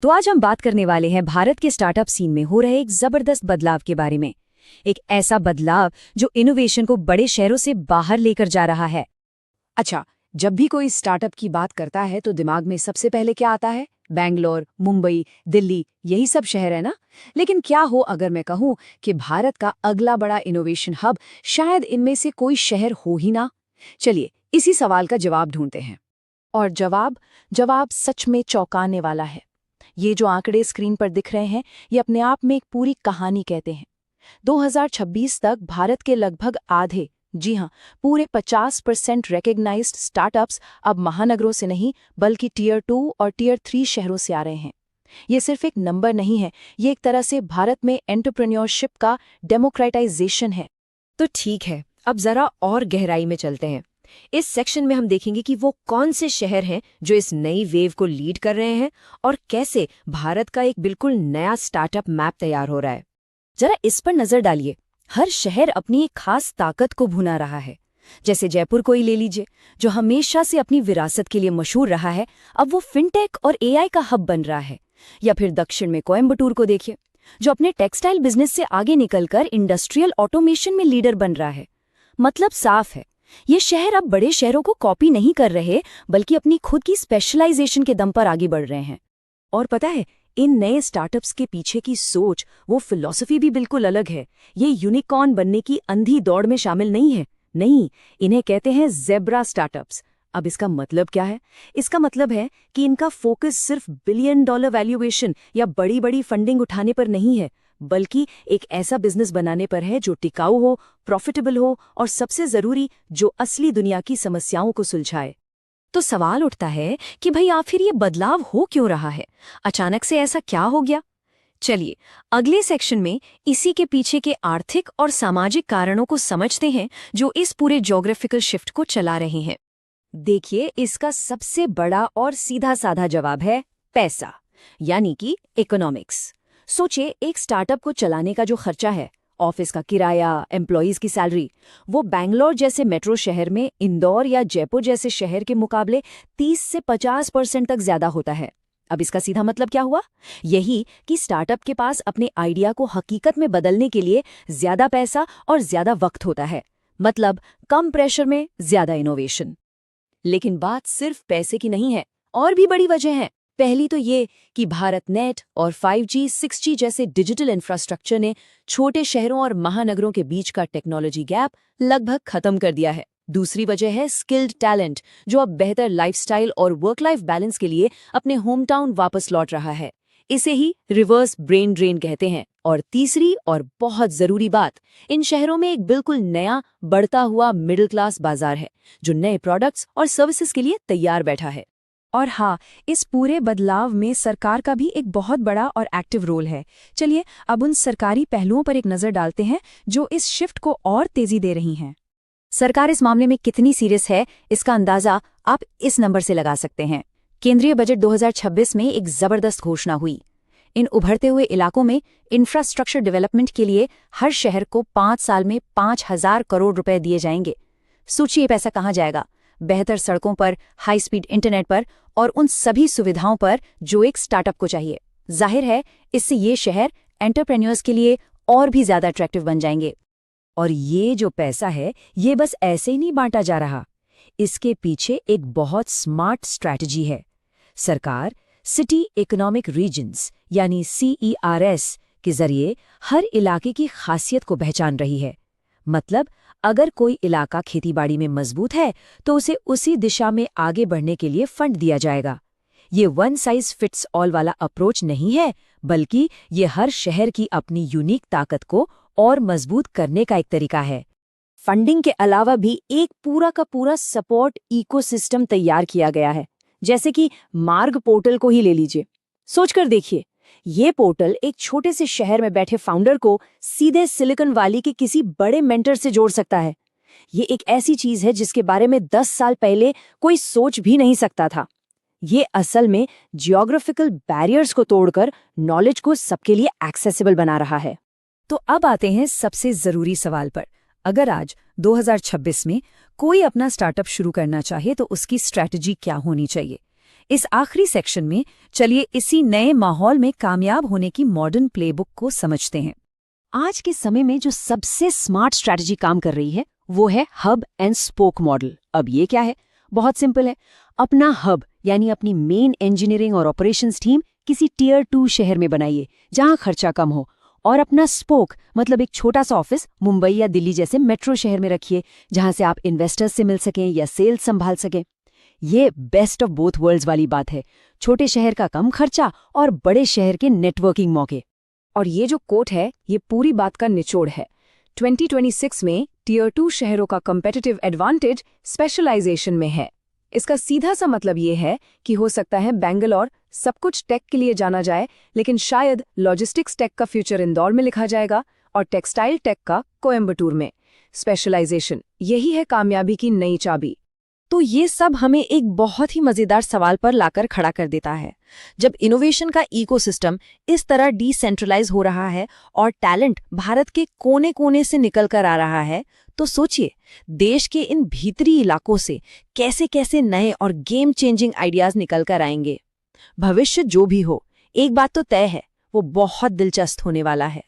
तो आज हम बात करने वाले हैं भारत के स्टार्टअप सीन में हो रहे एक जबरदस्त बदलाव के बारे में। एक ऐसा बदलाव जो इनोवेशन को बड़े शहरों से बाहर लेकर जा रहा है। अच्छा, जब भी कोई स्टार्टअप की बात करता है तो दिमाग में सबसे पहले क्या आता है? बैंगलोर, मुंबई, दिल्ली, यही सब शहर है ना? लेकिन क्या हो अगर मैं कहूँ कि भारत का अगला बड़ा इनोवेशन हब शायद इनमें से कोई शहर हो ही ना? चलिए इसी सवाल का जवाब ढूंढते हैं। और जवाब सच में चौंकाने वाला है। ये जो आंकड़े स्क्रीन पर दिख रहे हैं, ये अपने आप में एक पूरी कहानी कहते हैं। 2026 तक भारत के लगभग आधे, जी हाँ, पूरे 50% रिकॉग्नाइज्ड स्टार्टअप्स अब महानगरों से नहीं बल्कि टियर 2 और टियर 3 शहरों से आ रहे हैं। ये सिर्फ एक नंबर नहीं है, ये एक तरह से भारत में एंटरप्रेन्योरशिप का डेमोक्रेटाइजेशन है। तो ठीक है, अब जरा और गहराई में चलते हैं। इस सेक्शन में हम देखेंगे कि वो कौन से शहर हैं जो इस नई वेव को लीड कर रहे हैं और कैसे भारत का एक बिल्कुल नया स्टार्टअप मैप तैयार हो रहा है। जरा इस पर नजर डालिए। हर शहर अपनी एक खास ताकत को भुना रहा है। जैसे जयपुर को ही ले लीजिए, जो हमेशा से अपनी विरासत के लिए मशहूर रहा है, अब वो फिनटेक और एआई का हब बन रहा है। या फिर दक्षिण में कोयम्बटूर को देखिए, जो अपने टेक्सटाइल बिजनेस से आगे निकलकर इंडस्ट्रियल ऑटोमेशन में लीडर बन रहा है। मतलब साफ है, ये शहर अब बड़े शहरों को कॉपी नहीं कर रहे बल्कि अपनी खुद की स्पेशलाइजेशन के दम पर आगे बढ़ रहे हैं। और पता है, इन नए स्टार्टअप्स के पीछे की सोच, वो फिलॉसफी भी बिल्कुल अलग है। ये यूनिकॉर्न बनने की अंधी दौड़ में शामिल नहीं है। नहीं, इन्हें कहते हैं ज़ेब्रा स्टार्टअप्स। अब इसका मतलब क्या है? इसका मतलब है कि इनका फोकस सिर्फ $1 बिलियन वैल्यूएशन या बड़ी बड़ी फंडिंग उठाने पर नहीं है, बल्कि एक ऐसा बिजनेस बनाने पर है जो टिकाऊ हो, प्रॉफिटेबल हो और सबसे जरूरी, जो असली दुनिया की समस्याओं को सुलझाए। तो सवाल उठता है कि भाई आखिर ये बदलाव हो क्यों रहा है? अचानक से ऐसा क्या हो गया? चलिए अगले सेक्शन में इसी के पीछे के आर्थिक और सामाजिक कारणों को समझते हैं जो इस पूरे ज्योग्राफिकल शिफ्ट को चला रहे हैं। देखिए, इसका सबसे बड़ा और सीधा साधा जवाब है पैसा, यानी कि इकोनॉमिक्स। सोचिए, एक स्टार्टअप को चलाने का जो खर्चा है, ऑफिस का किराया, एम्प्लॉयज की सैलरी, वो बैंगलोर जैसे मेट्रो शहर में इंदौर या जयपुर जैसे शहर के मुकाबले 30 से 50% तक ज्यादा होता है। अब इसका सीधा मतलब क्या हुआ? यही कि स्टार्टअप के पास अपने आइडिया को हकीकत में बदलने के लिए ज्यादा पैसा और ज्यादा वक्त होता है। मतलब कम प्रेशर में ज्यादा इनोवेशन। लेकिन बात सिर्फ पैसे की नहीं है, और भी बड़ी वजह है। पहली तो ये कि भारत नेट और 5G, 6G जैसे डिजिटल इंफ्रास्ट्रक्चर ने छोटे शहरों और महानगरों के बीच का टेक्नोलॉजी गैप लगभग खत्म कर दिया है। दूसरी वजह है स्किल्ड टैलेंट, जो अब बेहतर लाइफस्टाइल और वर्क लाइफ बैलेंस के लिए अपने होम टाउन वापस लौट रहा है। इसे ही रिवर्स ब्रेन ड्रेन कहते हैं। और तीसरी और बहुत जरूरी बात, इन शहरों में एक बिल्कुल नया बढ़ता हुआ मिडिल क्लास बाजार है, जो नए प्रोडक्ट्स और सर्विसेज के लिए तैयार बैठा है। और हाँ, इस पूरे बदलाव में सरकार का भी एक बहुत बड़ा और एक्टिव रोल है। चलिए अब उन सरकारी पहलुओं पर एक नज़र डालते हैं जो इस शिफ्ट को और तेजी दे रही हैं। सरकार इस मामले में कितनी सीरियस है, इसका अंदाजा आप इस नंबर से लगा सकते हैं। केंद्रीय बजट 2026 में एक जबरदस्त घोषणा हुई। इन उभरते हुए इलाकों में इंफ्रास्ट्रक्चर डेवलपमेंट के लिए हर शहर को 5 साल में 5,000 करोड़ रुपए दिए जाएंगे। सोचिए पैसा कहाँ जाएगा? बेहतर सड़कों पर, हाई स्पीड इंटरनेट पर और उन सभी सुविधाओं पर जो एक स्टार्टअप को चाहिए। जाहिर है, इससे ये शहर एंटरप्रेन्योर्स के लिए और भी ज्यादा अट्रैक्टिव बन जाएंगे। और ये जो पैसा है, ये बस ऐसे ही नहीं बांटा जा रहा। इसके पीछे एक बहुत स्मार्ट स्ट्रैटेजी है। सरकार सिटी इकोनॉमिक रीजन्स यानी CERS के जरिए हर इलाके की खासियत को पहचान रही है। मतलब अगर कोई इलाका खेतीबाड़ी में मजबूत है तो उसे उसी दिशा में आगे बढ़ने के लिए फंड दिया जाएगा। ये वन साइज फिट्स ऑल वाला अप्रोच नहीं है, बल्कि ये हर शहर की अपनी यूनिक ताकत को और मजबूत करने का एक तरीका है। फंडिंग के अलावा भी एक पूरा का पूरा सपोर्ट इकोसिस्टम तैयार किया गया है। जैसे कि मार्ग पोर्टल को ही ले लीजिए। सोचकर देखिए, ये पोर्टल एक छोटे से शहर में बैठे फाउंडर को सीधे सिलिकॉन वैली के किसी बड़े मेंटर से जोड़ सकता है। ये एक ऐसी चीज है जिसके बारे में 10 साल पहले कोई सोच भी नहीं सकता था। ये असल में जियोग्राफिकल बैरियर्स को तोड़कर नॉलेज को सबके लिए एक्सेसिबल बना रहा है। तो अब आते हैं सबसे जरूरी सवाल पर। अगर आज 2026 में कोई अपना स्टार्टअप शुरू करना चाहे तो उसकी स्ट्रैटेजी क्या होनी चाहिए? इस आखिरी सेक्शन में चलिए इसी नए माहौल में कामयाब होने की मॉडर्न प्लेबुक को समझते हैं। आज के समय में जो सबसे स्मार्ट स्ट्रैटेजी काम कर रही है वो है हब एंड स्पोक मॉडल। अब ये क्या है? बहुत सिंपल है। अपना हब यानी अपनी मेन इंजीनियरिंग और ऑपरेशंस टीम किसी टियर 2 शहर में बनाइए जहां खर्चा कम हो, और अपना स्पोक मतलब एक छोटा सा ऑफिस मुंबई या दिल्ली जैसे मेट्रो शहर में रखिए जहां से आप इन्वेस्टर्स से मिल सकें या सेल्स संभाल सकें। ये बेस्ट ऑफ बोथ वर्ल्ड्स वाली बात है, छोटे शहर का कम खर्चा और बड़े शहर के नेटवर्किंग मौके। और ये जो कोट है ये पूरी बात का निचोड़ है। 2026 में टियर 2 शहरों का कम्पिटिटिव एडवांटेज स्पेशलाइजेशन में है। इसका सीधा सा मतलब ये है कि हो सकता है बेंगलोर सब कुछ टेक के लिए जाना जाए, लेकिन शायद लॉजिस्टिक्स टेक का फ्यूचर इंदौर में लिखा जाएगा और टेक्सटाइल टेक का कोयम्बटूर में। स्पेशलाइजेशन यही है कामयाबी की नई चाबी। तो ये सब हमें एक बहुत ही मजेदार सवाल पर लाकर खड़ा कर देता है। जब इनोवेशन का इकोसिस्टम इस तरह डिसेंट्रलाइज हो रहा है और टैलेंट भारत के कोने कोने से निकल कर आ रहा है, तो सोचिए देश के इन भीतरी इलाकों से कैसे कैसे नए और गेम चेंजिंग आइडियाज निकल कर आएंगे। भविष्य जो भी हो, एक बात तो तय है, वो बहुत दिलचस्प होने वाला है।